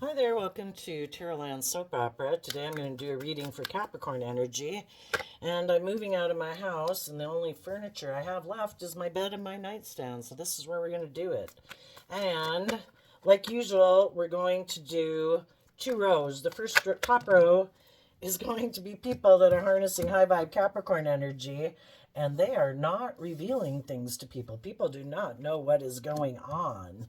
Hi there, welcome to Terraland Soap Opera. Today I'm going to do a reading for Capricorn energy. And I'm moving out of my house, and the only furniture I have left is my bed and my nightstand. So this is where we're going to do it. And like usual, we're going to do two rows. The first top row is going to be people that are harnessing high vibe Capricorn energy, and they are not revealing things to people. People do not know what is going on.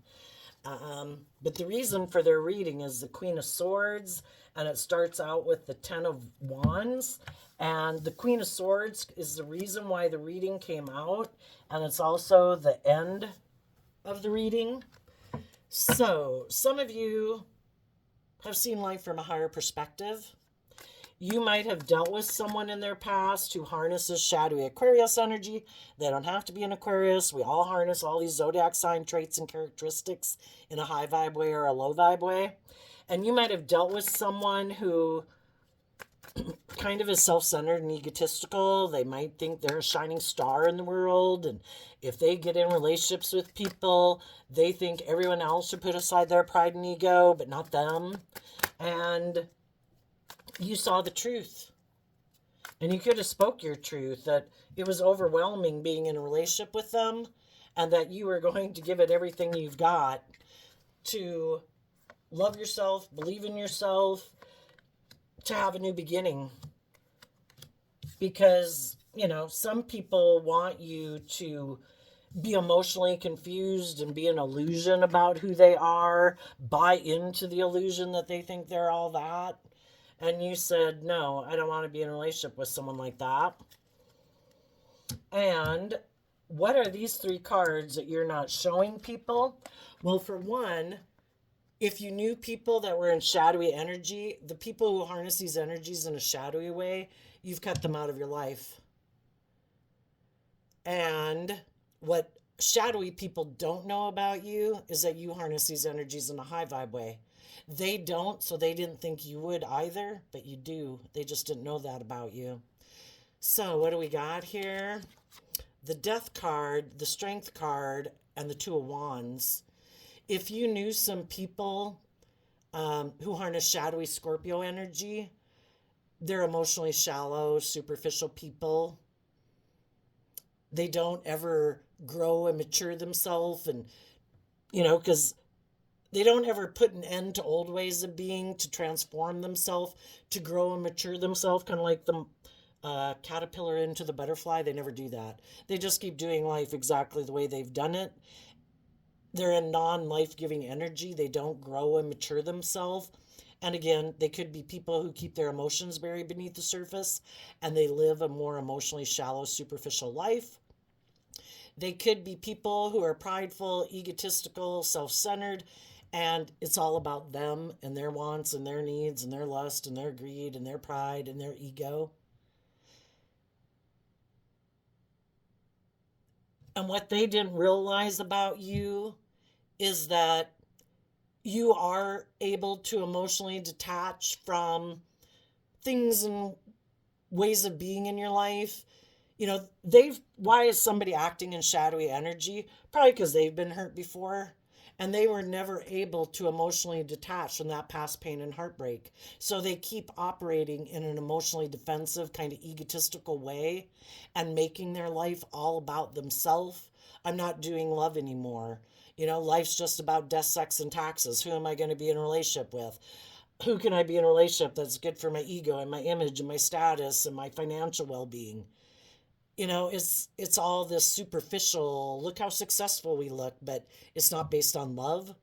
But the reason for their reading is the Queen of Swords, and it starts out with the Ten of Wands. And the Queen of Swords is the reason why the reading came out, and it's also the end of the reading. So, some of you have seen life from a higher perspective. You might have dealt with someone in their past who harnesses shadowy Aquarius energy. They don't have to be an Aquarius. We all harness all these zodiac sign traits and characteristics in a high vibe way or a low vibe way. And you might have dealt with someone who kind of is self-centered and egotistical. They might think they're a shining star in the world, and if they get in relationships with people, they think everyone else should put aside their pride and ego, but not them. And you saw the truth, and you could have spoke your truth, that it was overwhelming being in a relationship with them, and that you were going to give it everything you've got to love yourself, believe in yourself, to have a new beginning. Because some people want you to be emotionally confused and be an illusion about who they are, buy into the illusion that they think they're all that. And you said, no, I don't want to be in a relationship with someone like that. And what are these three cards that you're not showing people? Well, for one, if you knew people that were in shadowy energy, the people who harness these energies in a shadowy way, you've cut them out of your life. And what shadowy people don't know about you is that you harness these energies in a high vibe way. They don't, so they didn't think you would either, but you do. They just didn't know that about you. So what do we got here? The Death card, the Strength card, and the Two of Wands. If you knew some people who harness shadowy Scorpio energy, they're emotionally shallow, superficial people. They don't ever grow and mature themselves, and because they don't ever put an end to old ways of being, to transform themselves, to grow and mature themselves, kind of like the caterpillar into the butterfly. They never do that. They just keep doing life exactly the way they've done it. They're in non-life-giving energy. They don't grow and mature themselves. And again, they could be people who keep their emotions buried beneath the surface, and they live a more emotionally shallow, superficial life. They could be people who are prideful, egotistical, self-centered, and it's all about them and their wants and their needs and their lust and their greed and their pride and their ego. And what they didn't realize about you is that you are able to emotionally detach from things and ways of being in your life. Why is somebody acting in shadowy energy? Probably because they've been hurt before, and they were never able to emotionally detach from that past pain and heartbreak. So they keep operating in an emotionally defensive, kind of egotistical way, and making their life all about themselves. I'm not doing love anymore. Life's just about death, sex, and taxes. Who am I going to be in a relationship with? Who can I be in a relationship that's good for my ego and my image and my status and my financial well-being? It's all this superficial, look how successful we look, but it's not based on love.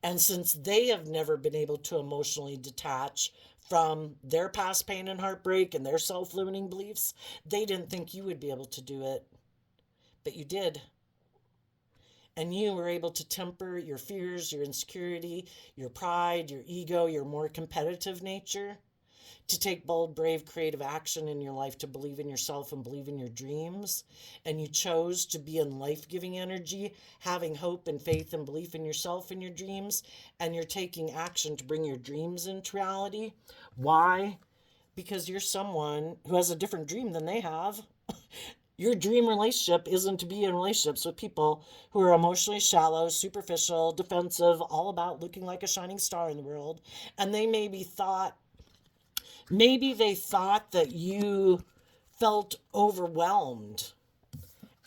And since they have never been able to emotionally detach from their past pain and heartbreak and their self-limiting beliefs, they didn't think you would be able to do it. But you did. And you were able to temper your fears, your insecurity, your pride, your ego, your more competitive nature, to take bold, brave, creative action in your life, to believe in yourself and believe in your dreams. And you chose to be in life-giving energy, having hope and faith and belief in yourself and your dreams. And you're taking action to bring your dreams into reality. Why? Because you're someone who has a different dream than they have. Your dream relationship isn't to be in relationships with people who are emotionally shallow, superficial, defensive, all about looking like a shining star in the world. And maybe they thought that you felt overwhelmed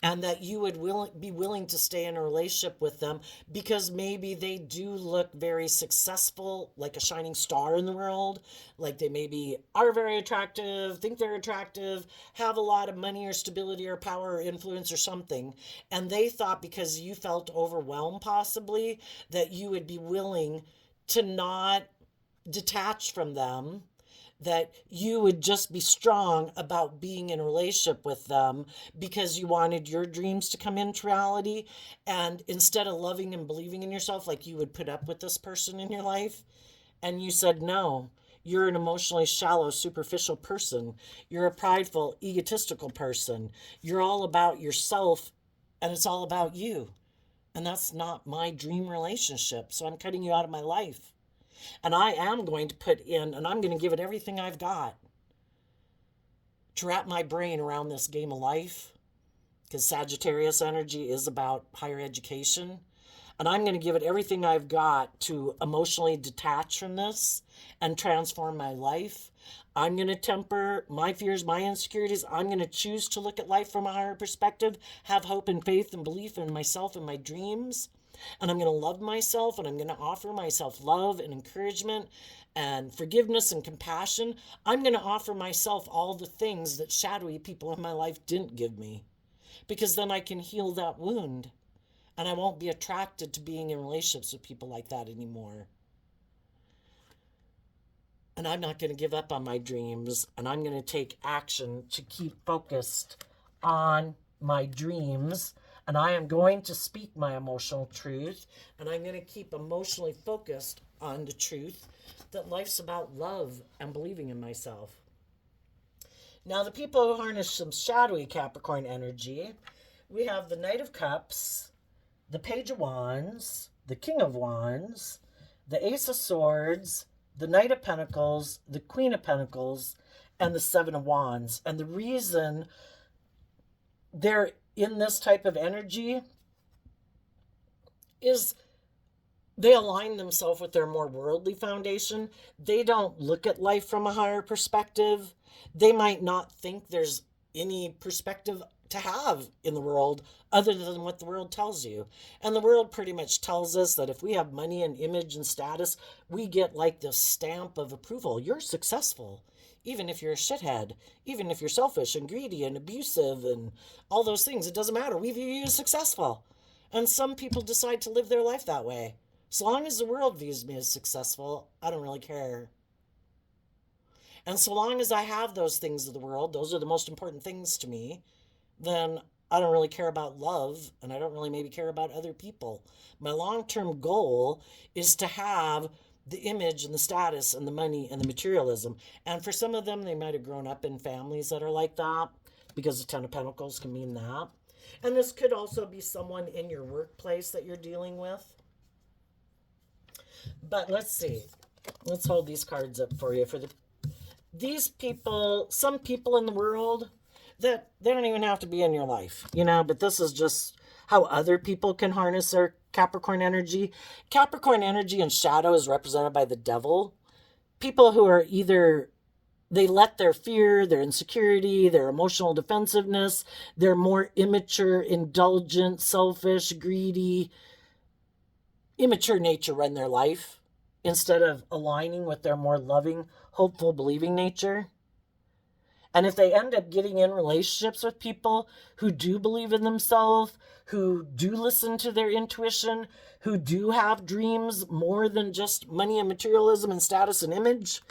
and that you would be willing to stay in a relationship with them because maybe they do look very successful, like a shining star in the world. Like they maybe are very attractive, think they're attractive, have a lot of money or stability or power or influence or something. And they thought because you felt overwhelmed, possibly, that you would be willing to not detach from them, that you would just be strong about being in a relationship with them because you wanted your dreams to come into reality. And instead of loving and believing in yourself, like you would put up with this person in your life, and you said no. You're an emotionally shallow, superficial person. You're a prideful, egotistical person. You're all about yourself, and it's all about you. And that's not my dream relationship. So I'm cutting you out of my life. And I am going to put in, and I'm going to give it everything I've got to wrap my brain around this game of life, because Sagittarius energy is about higher education. And I'm going to give it everything I've got to emotionally detach from this and transform my life. I'm going to temper my fears, my insecurities. I'm going to choose to look at life from a higher perspective, have hope and faith and belief in myself and my dreams. And I'm going to love myself, and I'm going to offer myself love and encouragement and forgiveness and compassion. I'm going to offer myself all the things that shadowy people in my life didn't give me, because then I can heal that wound and I won't be attracted to being in relationships with people like that anymore. And I'm not going to give up on my dreams, and I'm going to take action to keep focused on my dreams. And I am going to speak my emotional truth, and I'm going to keep emotionally focused on the truth that life's about love and believing in myself. Now, the people who harness some shadowy Capricorn energy, we have the Knight of Cups, the Page of Wands, the King of Wands, the Ace of Swords, the Knight of Pentacles, the Queen of Pentacles, and the Seven of Wands. And the reason they're in this type of energy is they align themselves with their more worldly foundation. They don't look at life from a higher perspective. They might not think there's any perspective to have in the world other than what the world tells you. And the world pretty much tells us that if we have money and image and status, we get like this stamp of approval. You're successful. Even if you're a shithead, even if you're selfish and greedy and abusive and all those things, it doesn't matter. We view you as successful. And some people decide to live their life that way. So long as the world views me as successful, I don't really care. And so long as I have those things of the world, those are the most important things to me, then I don't really care about love, and I don't really maybe care about other people. My long-term goal is to have the image and the status and the money and the materialism. And for some of them, they might have grown up in families that are like that, because the Ten of Pentacles can mean that. And this could also be someone in your workplace that you're dealing with. But let's see. Let's hold these cards up for you. These people, some people in the world, that they don't even have to be in your life, but this is just how other people can harness their Capricorn energy. Capricorn energy in shadow is represented by the devil. People who are either, they let their fear, their insecurity, their emotional defensiveness, their more immature, indulgent, selfish, greedy, immature nature run their life instead of aligning with their more loving, hopeful, believing nature. And if they end up getting in relationships with people who do believe in themselves, who do listen to their intuition, who do have dreams more than just money and materialism and status and image,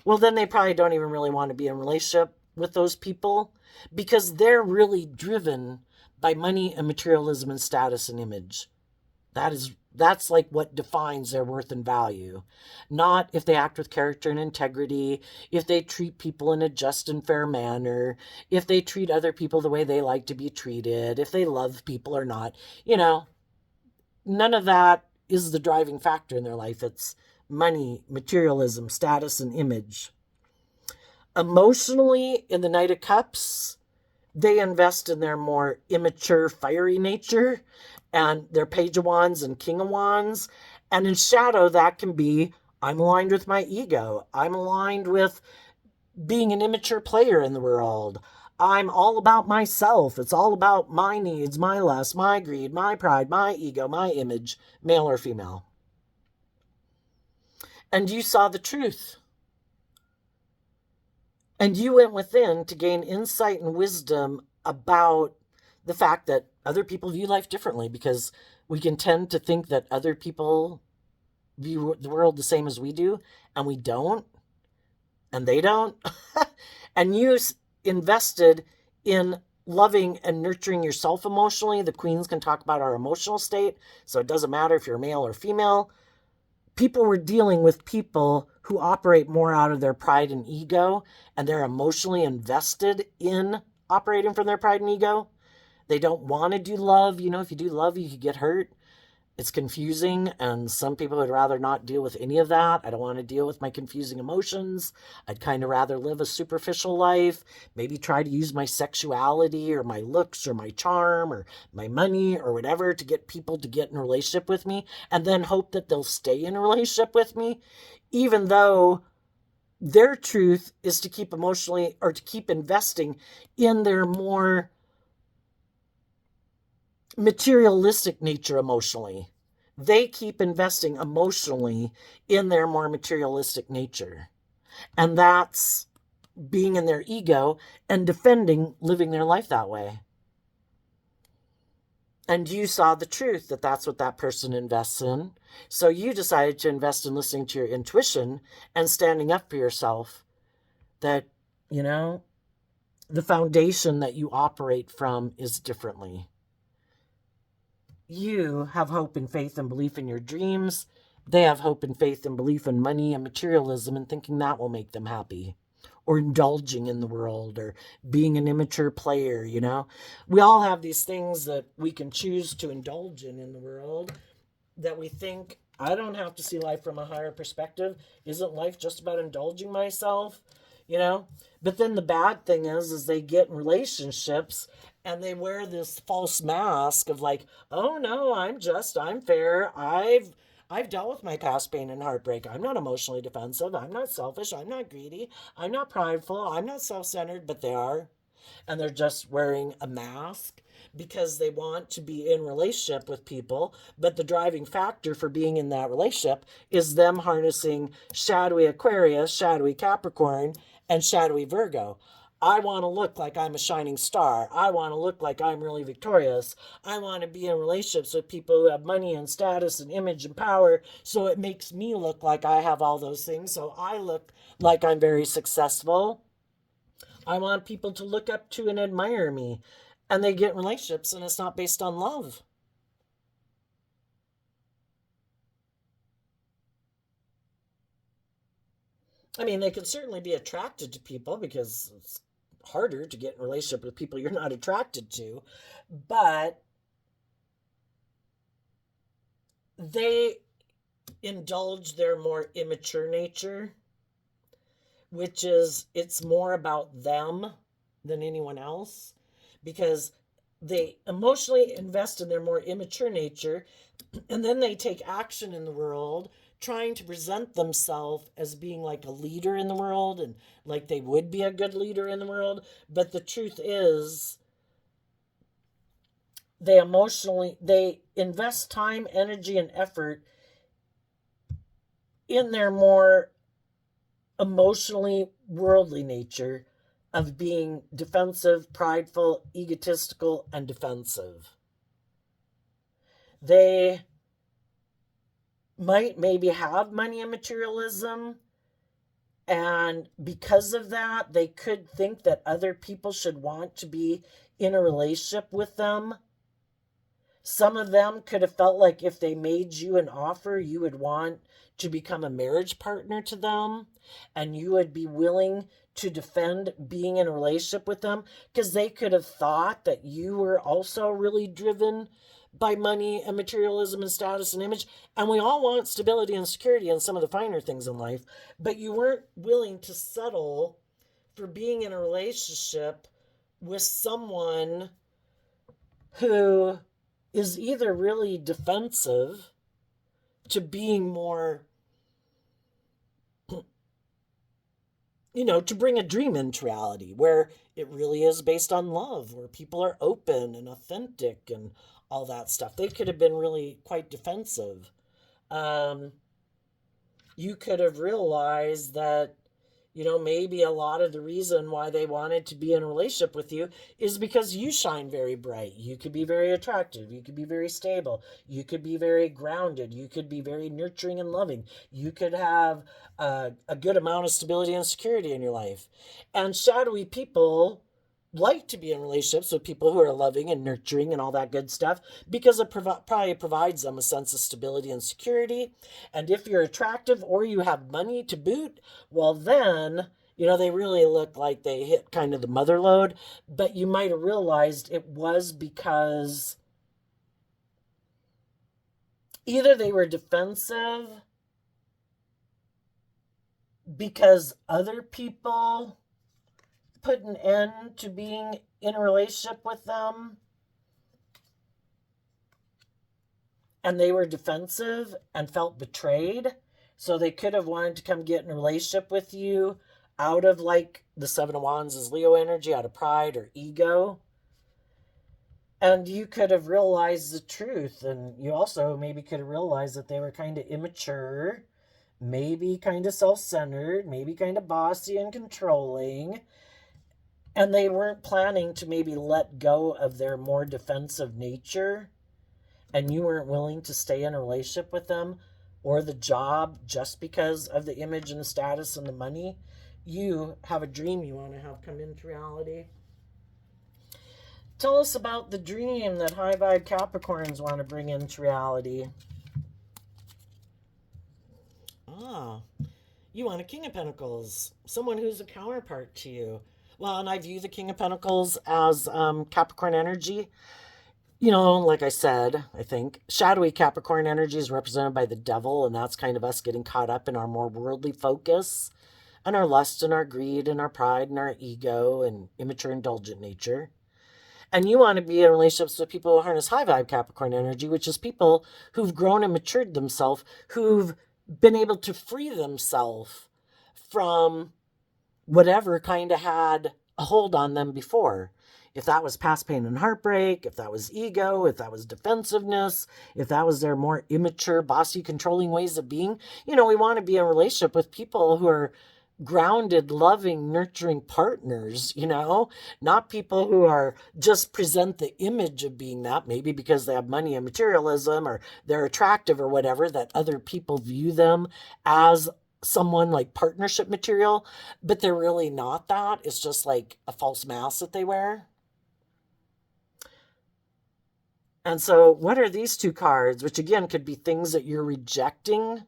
well, then they probably don't even really want to be in a relationship with those people, because they're really driven by money and materialism and status and image. That's like what defines their worth and value. Not if they act with character and integrity, if they treat people in a just and fair manner, if they treat other people the way they like to be treated, if they love people or not. None of that is the driving factor in their life. It's money, materialism, status, and image. Emotionally, in the Knight of Cups, they invest in their more immature, fiery nature and their Page of Wands and King of Wands. And in shadow, that can be, I'm aligned with my ego. I'm aligned with being an immature player in the world. I'm all about myself. It's all about my needs, my lust, my greed, my pride, my ego, my image, male or female. And you saw the truth. And you went within to gain insight and wisdom about the fact that other people view life differently, because we can tend to think that other people view the world the same as we do, and we don't, and they don't. And you invested in loving and nurturing yourself emotionally. The queens can talk about our emotional state, so it doesn't matter if you're male or female. People were dealing with people who operate more out of their pride and ego, and they're emotionally invested in operating from their pride and ego. They don't want to do love. You know, if you do love, you could get hurt. It's confusing, and some people would rather not deal with any of that. I don't want to deal with my confusing emotions. I'd kind of rather live a superficial life, maybe try to use my sexuality or my looks or my charm or my money or whatever to get people to get in a relationship with me, and then hope that they'll stay in a relationship with me, even though their truth is to keep emotionally or to keep investing in their more materialistic nature emotionally. They keep investing emotionally in their more materialistic nature. And that's being in their ego and defending living their life that way. And you saw the truth that that's what that person invests in. So you decided to invest in listening to your intuition and standing up for yourself. That, you know, the foundation that you operate from is differently. You have hope and faith and belief in your dreams. They have hope and faith and belief in money and materialism and thinking that will make them happy. Or indulging in the world, or being an immature player, you know. We all have these things that we can choose to indulge in the world that we think, I don't have to see life from a higher perspective. Isn't life just about indulging myself? You know? But then the bad thing is they get in relationships and they wear this false mask of like, oh no, I'm fair. I've dealt with my past pain and heartbreak. I'm not emotionally defensive. I'm not selfish. I'm not greedy. I'm not prideful. I'm not self-centered, but they are. And they're just wearing a mask because they want to be in relationship with people. But the driving factor for being in that relationship is them harnessing shadowy Aquarius, shadowy Capricorn, and shadowy Virgo. I want to look like I'm a shining star. I want to look like I'm really victorious. I want to be in relationships with people who have money and status and image and power, so it makes me look like I have all those things, so I look like I'm very successful. I want people to look up to and admire me. And they get in relationships and it's not based on love. I mean, they can certainly be attracted to people because it's harder to get in a relationship with people you're not attracted to. But they indulge their more immature nature, which is, it's more about them than anyone else, because they emotionally invest in their more immature nature, and then they take action in the world trying to present themselves as being like a leader in the world and like they would be a good leader in the world. But the truth is, they invest time, energy, and effort in their more emotionally worldly nature of being defensive, prideful, egotistical, and defensive. They might maybe have money and materialism, and because of that, they could think that other people should want to be in a relationship with them. Some of them could have felt like if they made you an offer, you would want to become a marriage partner to them, and you would be willing to defend being in a relationship with them, because they could have thought that you were also really driven by money and materialism and status and image. And we all want stability and security and some of the finer things in life, but you weren't willing to settle for being in a relationship with someone who is either really defensive to being more, to bring a dream into reality where it really is based on love, where people are open and authentic and all that stuff. They could have been really quite defensive. Um, you could have realized that, maybe a lot of the reason why they wanted to be in a relationship with you is because you shine very bright. You could be very attractive. You could be very stable. You could be very grounded. You could be very nurturing and loving. You could have a good amount of stability and security in your life. And shadowy people like to be in relationships with people who are loving and nurturing and all that good stuff because it probably provides them a sense of stability and security. And if you're attractive or you have money to boot, well, then, they really look like they hit kind of the mother lode. But you might have realized it was because either they were defensive because other people put an end to being in a relationship with them and they were defensive and felt betrayed. So they could have wanted to come get in a relationship with you out of, like, the Seven of Wands is Leo energy, out of pride or ego. And you could have realized the truth. And you also maybe could have realized that they were kind of immature, maybe kind of self-centered, maybe kind of bossy and controlling. And they weren't planning to maybe let go of their more defensive nature. And you weren't willing to stay in a relationship with them or the job just because of the image and the status and the money. You have a dream you want to have come into reality. Tell us about the dream that high vibe Capricorns want to bring into reality. You want a King of Pentacles, someone who's a counterpart to you. Well, and I view the King of Pentacles as Capricorn energy. Like I said, I think shadowy Capricorn energy is represented by the devil, and that's kind of us getting caught up in our more worldly focus and our lust and our greed and our pride and our ego and immature indulgent nature. And you want to be in relationships with people who harness high vibe Capricorn energy, which is people who've grown and matured themselves, who've been able to free themselves from whatever kind of had a hold on them before. If that was past pain and heartbreak, if that was ego, if that was defensiveness, if that was their more immature, bossy, controlling ways of being, we want to be in a relationship with people who are grounded, loving, nurturing partners, not people who are just present the image of being that, maybe because they have money and materialism or they're attractive or whatever, that other people view them as someone like partnership material, but they're really not that. It's just like a false mask that they wear. And so what are these two cards, which again could be things that you're rejecting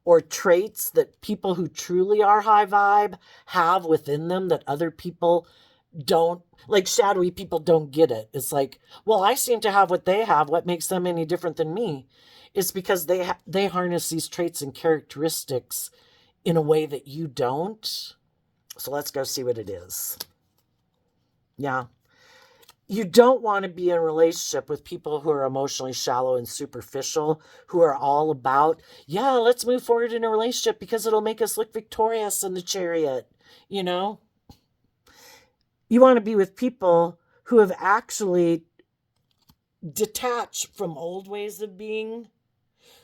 or traits that people who truly are high vibe have within them that other people don't, like shadowy people don't get it. It's like, well, I seem to have what they have. What makes them any different than me? It's because they harness these traits and characteristics in a way that you don't. So let's go see what it is. Yeah. You don't want to be in a relationship with people who are emotionally shallow and superficial, who are all about, let's move forward in a relationship because it'll make us look victorious in the chariot. You want to be with people who have actually detached from old ways of being,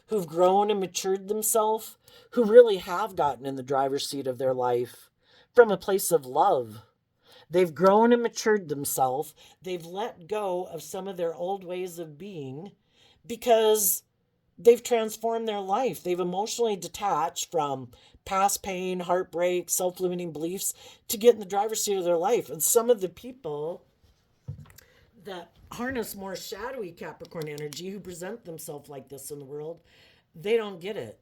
who've grown and matured themselves, who really have gotten in the driver's seat of their life from a place of love. They've grown and matured themselves. They've let go of some of their old ways of being because they've transformed their life. They've emotionally detached from past pain, heartbreak, self-limiting beliefs to get in the driver's seat of their life. And some of the people that harness more shadowy Capricorn energy, who present themselves like this in the world, they don't get it.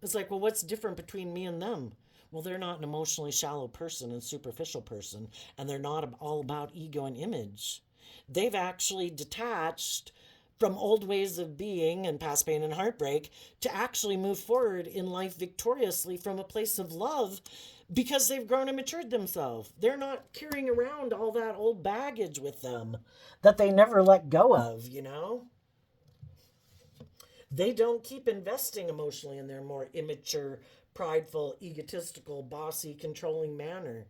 It's like, well, what's different between me and them? Well, they're not an emotionally shallow person and superficial person, and they're not all about ego and image. They've actually detached from old ways of being and past pain and heartbreak to actually move forward in life victoriously from a place of love because they've grown and matured themselves. They're not carrying around all that old baggage with them that they never let go of, you know? They don't keep investing emotionally in their more immature, prideful, egotistical, bossy, controlling manner.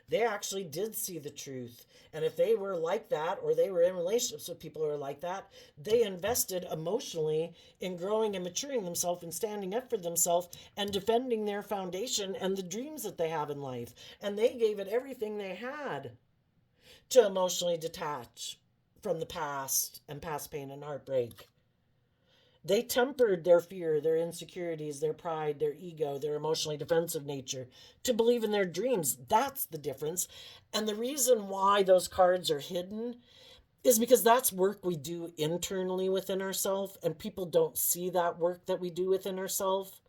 They actually did see the truth. And if they were like that, or they were in relationships with people who are like that, they invested emotionally in growing and maturing themselves and standing up for themselves and defending their foundation and the dreams that they have in life. And they gave it everything they had to emotionally detach from the past and past pain and heartbreak. They tempered their fear, their insecurities, their pride, their ego, their emotionally defensive nature to believe in their dreams. That's the difference. And the reason why those cards are hidden is because that's work we do internally within ourselves, and people don't see that work that we do within ourselves,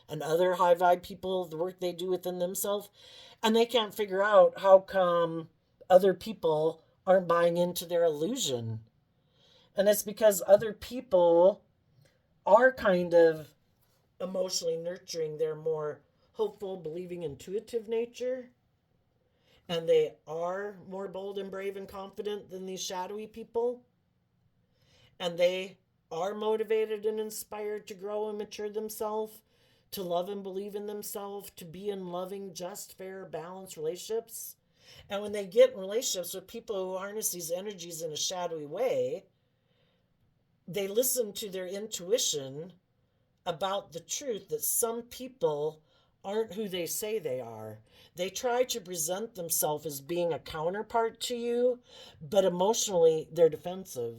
and other high vibe people, the work they do within themselves, and they can't figure out how come other people aren't buying into their illusion. And it's because other people are kind of emotionally nurturing their more hopeful, believing, intuitive nature. And they are more bold and brave and confident than these shadowy people. And they are motivated and inspired to grow and mature themselves, to love and believe in themselves, to be in loving, just, fair, balanced relationships. And when they get in relationships with people who harness these energies in a shadowy way, they listen to their intuition about the truth that some people aren't who they say they are. They try to present themselves as being a counterpart to you, but emotionally, they're defensive.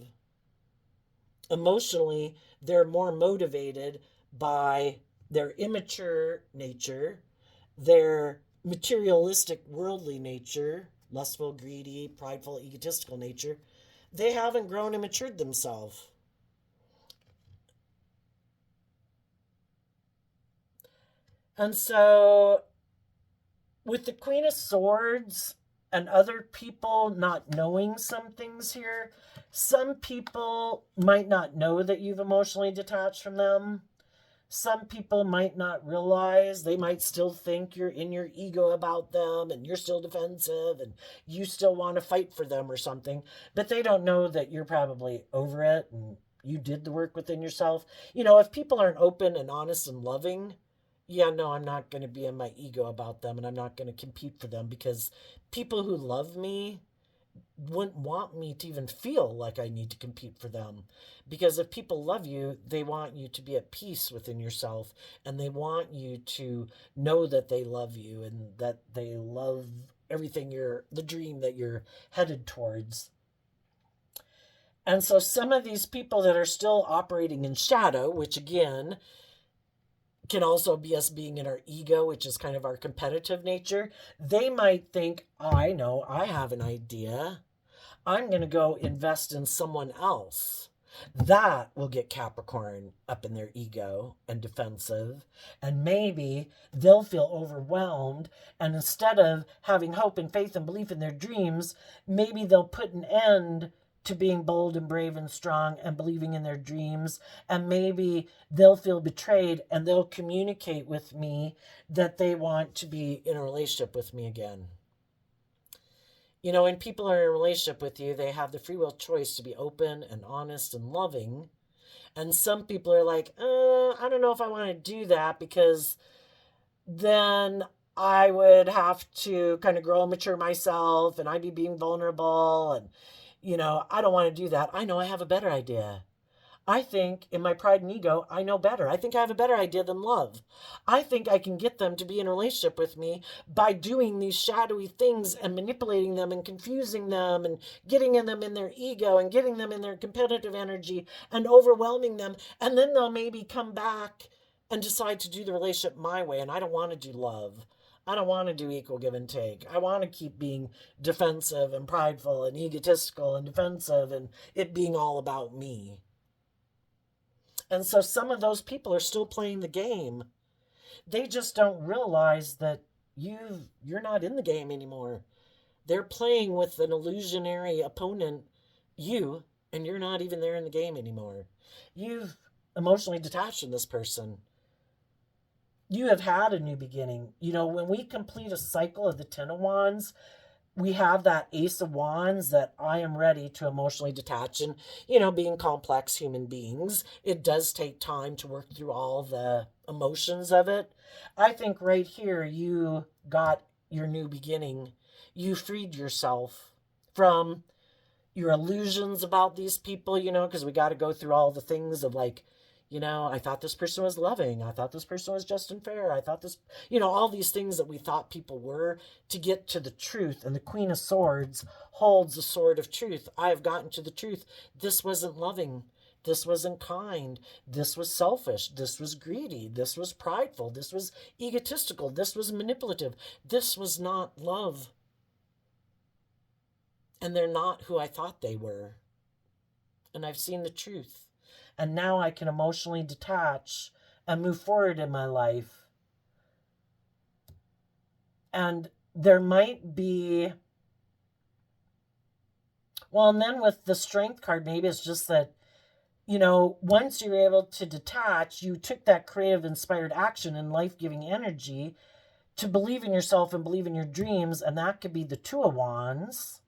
Emotionally, they're more motivated by their immature nature, their materialistic, worldly nature, lustful, greedy, prideful, egotistical nature. They haven't grown and matured themselves. And so, with the Queen of Swords and other people not knowing some things here, some people might not know that you've emotionally detached from them. Some people might not realize, they might still think you're in your ego about them and you're still defensive and you still want to fight for them or something, but they don't know that you're probably over it and you did the work within yourself. You know, if people aren't open and honest and loving, yeah, no, I'm not going to be in my ego about them and I'm not going to compete for them, because people who love me wouldn't want me to even feel like I need to compete for them. Because if people love you, they want you to be at peace within yourself, and they want you to know that they love you and that they love everything the dream that you're headed towards. And so some of these people that are still operating in shadow, which again can also be us being in our ego, which is kind of our competitive nature, they might think, I know, I have an idea. I'm going to go invest in someone else. That will get Capricorn up in their ego and defensive. And maybe they'll feel overwhelmed. And instead of having hope and faith and belief in their dreams, maybe they'll put an end to being bold and brave and strong and believing in their dreams. And maybe they'll feel betrayed and they'll communicate with me that they want to be in a relationship with me again. You know, when people are in a relationship with you, they have the free will choice to be open and honest and loving. And some people are like, I don't know if I want to do that, because then I would have to kind of grow and mature myself and I'd be being vulnerable. And, you know, I don't want to do that. I know I have a better idea. I think in my pride and ego, I know better. I think I have a better idea than love. I think I can get them to be in a relationship with me by doing these shadowy things and manipulating them and confusing them and getting them in their ego and getting them in their competitive energy and overwhelming them. And then they'll maybe come back and decide to do the relationship my way. And I don't want to do love. I don't want to do equal give and take. I want to keep being defensive and prideful and egotistical and defensive and it being all about me. And so some of those people are still playing the game. They just don't realize that you're not in the game anymore. They're playing with an illusionary opponent, you, and you're not even there in the game anymore. You've emotionally detached from this person. You have had a new beginning. You know, when we complete a cycle of the Ten of Wands, we have that Ace of Wands, that I am ready to emotionally detach. And, you know, being complex human beings, it does take time to work through all the emotions of it. I think right here, you got your new beginning. You freed yourself from your illusions about these people, you know, because we got to go through all the things of like, you know, I thought this person was loving. I thought this person was just and fair. I thought this, you know, all these things that we thought people were, to get to the truth. And the Queen of Swords holds the sword of truth. I have gotten to the truth. This wasn't loving. This wasn't kind. This was selfish. This was greedy. This was prideful. This was egotistical. This was manipulative. This was not love. And they're not who I thought they were. And I've seen the truth. And now I can emotionally detach and move forward in my life. And there might be, well, and then with the Strength card, maybe it's just that, you know, once you're able to detach, you took that creative, inspired action and life-giving energy to believe in yourself and believe in your dreams. And that could be the Two of Wands.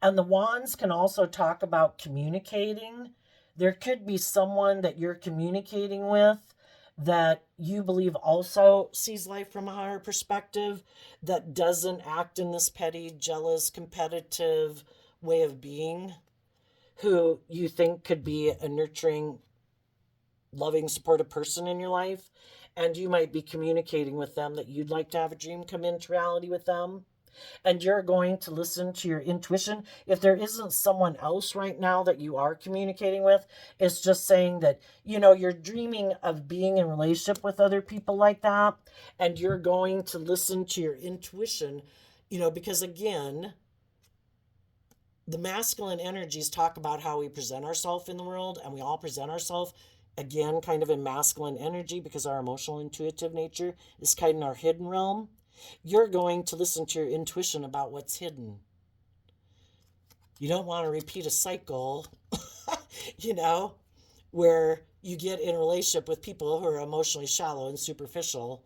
And the wands can also talk about communicating. There could be someone that you're communicating with that you believe also sees life from a higher perspective, that doesn't act in this petty, jealous, competitive way of being, who you think could be a nurturing, loving, supportive person in your life. And you might be communicating with them that you'd like to have a dream come into reality with them. And you're going to listen to your intuition. If there isn't someone else right now that you are communicating with, it's just saying that, you know, you're dreaming of being in relationship with other people like that, and you're going to listen to your intuition, you know, because again, the masculine energies talk about how we present ourselves in the world, and we all present ourselves again kind of in masculine energy because our emotional intuitive nature is kind of in our hidden realm. You're going to listen to your intuition about what's hidden. You don't want to repeat a cycle, you know, where you get in a relationship with people who are emotionally shallow and superficial,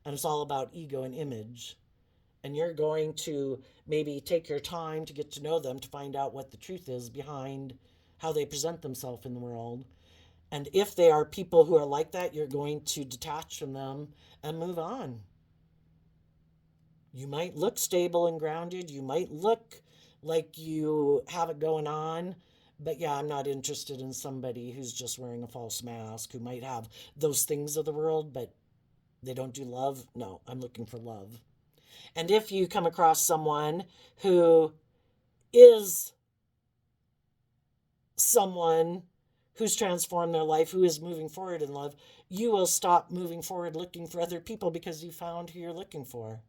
and it's all about ego and image. And you're going to maybe take your time to get to know them to find out what the truth is behind how they present themselves in the world. And if they are people who are like that, you're going to detach from them and move on. You might look stable and grounded. You might look like you have it going on. But yeah, I'm not interested in somebody who's just wearing a false mask, who might have those things of the world, but they don't do love. No, I'm looking for love. And if you come across someone who is someone who's transformed their life, who is moving forward in love, you will stop moving forward looking for other people because you found who you're looking for.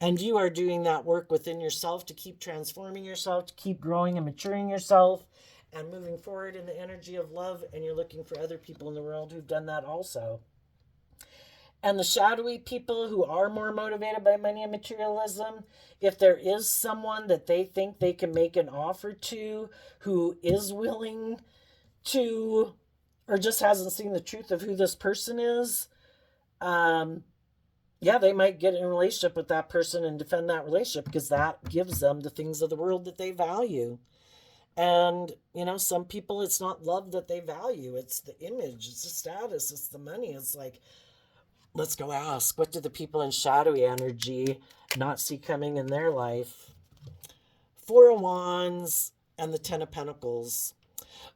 And you are doing that work within yourself to keep transforming yourself, to keep growing and maturing yourself and moving forward in the energy of love. And you're looking for other people in the world who've done that also. And the shadowy people who are more motivated by money and materialism, if there is someone that they think they can make an offer to, who is willing to, or just hasn't seen the truth of who this person is, yeah, they might get in a relationship with that person and defend that relationship because that gives them the things of the world that they value. And, you know, some people, it's not love that they value. It's the image, it's the status, it's the money. It's like, let's go ask, what do the people in shadowy energy not see coming in their life? Four of Wands and the Ten of Pentacles.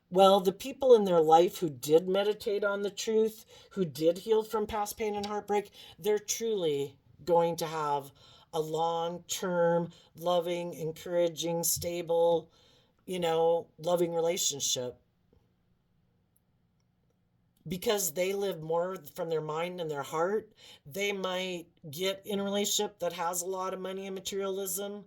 Well, the people in their life who did meditate on the truth, who did heal from past pain and heartbreak, they're truly going to have a long-term, loving, encouraging, stable, you know, loving relationship. Because they live more from their mind and their heart, they might get in a relationship that has a lot of money and materialism,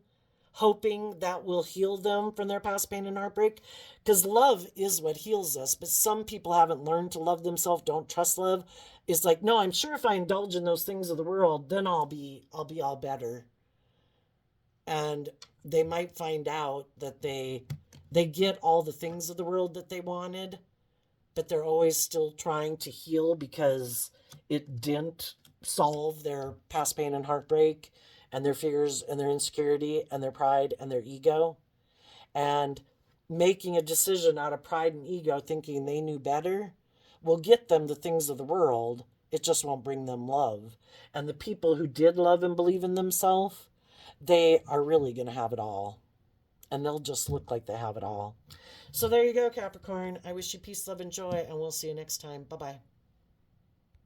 hoping that will heal them from their past pain and heartbreak. Because love is what heals us. But some people haven't learned to love themselves, don't trust love. It's like, no, I'm sure if I indulge in those things of the world, then I'll be all better. And they might find out that they get all the things of the world that they wanted, but they're always still trying to heal because it didn't solve their past pain and heartbreak and their fears and their insecurity and their pride and their ego. And making a decision out of pride and ego, thinking they knew better, will get them the things of the world. It just won't bring them love. And the people who did love and believe in themselves, they are really going to have it all. And they'll just look like they have it all. So there you go, Capricorn. I wish you peace, love, and joy, and we'll see you next time. Bye-bye.